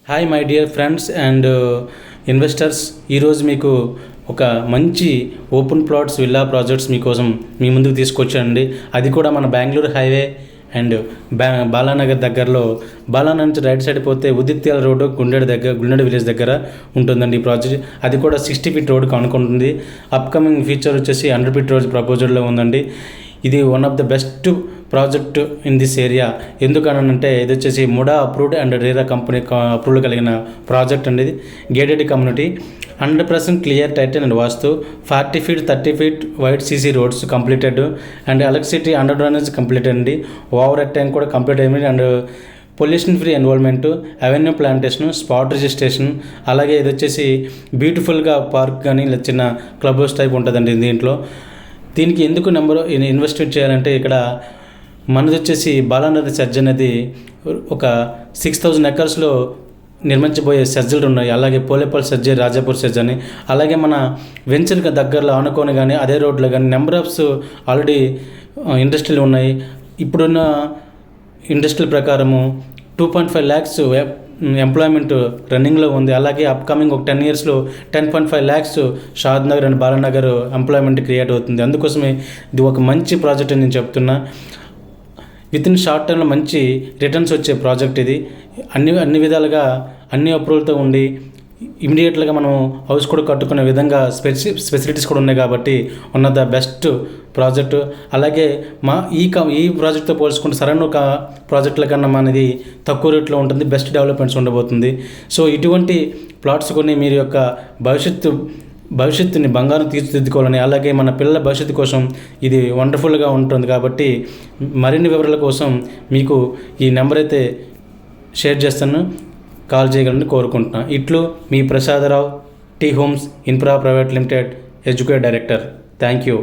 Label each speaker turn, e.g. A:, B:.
A: Hi my dear friends and investors. ఈరోజు మీకు ఒక మంచి ఓపెన్ ప్లాట్స్ విల్లా ప్రాజెక్ట్స్ మీకోసం మీ ముందుకు తీసుకొచ్చానండి. అది కూడా మన బెంగళూరు హైవే అండ్ బాలానగర్ దగ్గరలో, బాలానగర్ నుంచి రైట్ సైడ్ పోతే ఉదిత్యాల రోడ్డు గుండెడ విలేజ్ దగ్గర ఉంటుందండి ఈ ప్రాజెక్ట్. అది కూడా 60 ఫీట్ రోడ్డుకి అనుకుంటుంది. అప్కమింగ్ ఫ్యూచర్ వచ్చేసి 100 ఫీట్ రోడ్ ప్రపోజల్లో ఉందండి. ఇది one of the best project in this area. ఎందుకనంటే ఇది వచ్చేసి MUDA approved and RERA company approval కలిగిన ప్రాజెక్ట్ అండి. ఇది gated community, 100% clear title and vastu, 40 feet 30 feet wide CC roads completed and electricity under drainage complete అండి. Over head tank కూడా complete అయింది and pollution free environment, avenue plantation, spot registration, అలాగే ఇది వచ్చేసి బ్యూటిఫుల్గా పార్క్ కానీ చిన్న క్లబ్ హౌస్ టైప్ ఉంటుందండి దీంట్లో. దీనికి ఎందుకు ఇన్వెస్ట్మెంట్ చేయాలంటే ఇక్కడ మనది వచ్చేసి బాలానగర్ సెర్జ్ అనేది ఒక 6000 ఎకర్స్లో నిర్మించబోయే సెర్జులు ఉన్నాయి. అలాగే పోలేపల్లి సెర్జ్, రాజాపూర్ సెర్జ్ అని, అలాగే మన వెంచర్కి దగ్గరలో ఆనుకొని కానీ అదే రోడ్లో కానీ నెంబర్ ఆఫ్స్ ఆల్రెడీ ఇండస్ట్రీలు ఉన్నాయి. ఇప్పుడున్న ఇండస్ట్రీల ప్రకారము 2.5 lakhs ఎంప్లాయ్మెంట్ రన్నింగ్లో ఉంది. అలాగే అప్కమింగ్ ఒక 10 yearsలో 10.5 lakhs Shad Nagar and Balanagar employment create అవుతుంది. అందుకోసమే ఇది ఒక మంచి ప్రాజెక్ట్ అని నేను చెప్తున్నా. విత్ ఇన్ షార్ట్ టర్మ్లో మంచి రిటర్న్స్ వచ్చే ప్రాజెక్ట్ ఇది. అన్ని విధాలుగా అన్ని అప్రూవల్తో ఉండి ఇమీడియట్గా మనం హౌస్ కూడా కట్టుకునే విధంగా ఫెసిలిటీస్ కూడా ఉన్నాయి కాబట్టి one of the best project. అలాగే ఈ ప్రాజెక్ట్తో పోల్చుకుంటే సరైన ఒక ప్రాజెక్టుల కన్నా మనది తక్కువ రేట్లో ఉంటుంది, బెస్ట్ డెవలప్మెంట్స్ ఉండబోతుంది. సో ఇటువంటి ప్లాట్స్ కొన్ని మీరు యొక్క భవిష్యత్తుని బంగారం తీర్చిదిద్దుకోవాలని, అలాగే మన పిల్లల భవిష్యత్తు కోసం ఇది వండర్ఫుల్గా ఉంటుంది. కాబట్టి మరిన్ని వివరాల కోసం మీకు ఈ నెంబర్ అయితే షేర్ చేస్తాను, కాల్ చేయగలని కోరుకుంటున్నాను. ఇట్లు మీ Prasadarao, T homes infra private limited educate director. Thank you.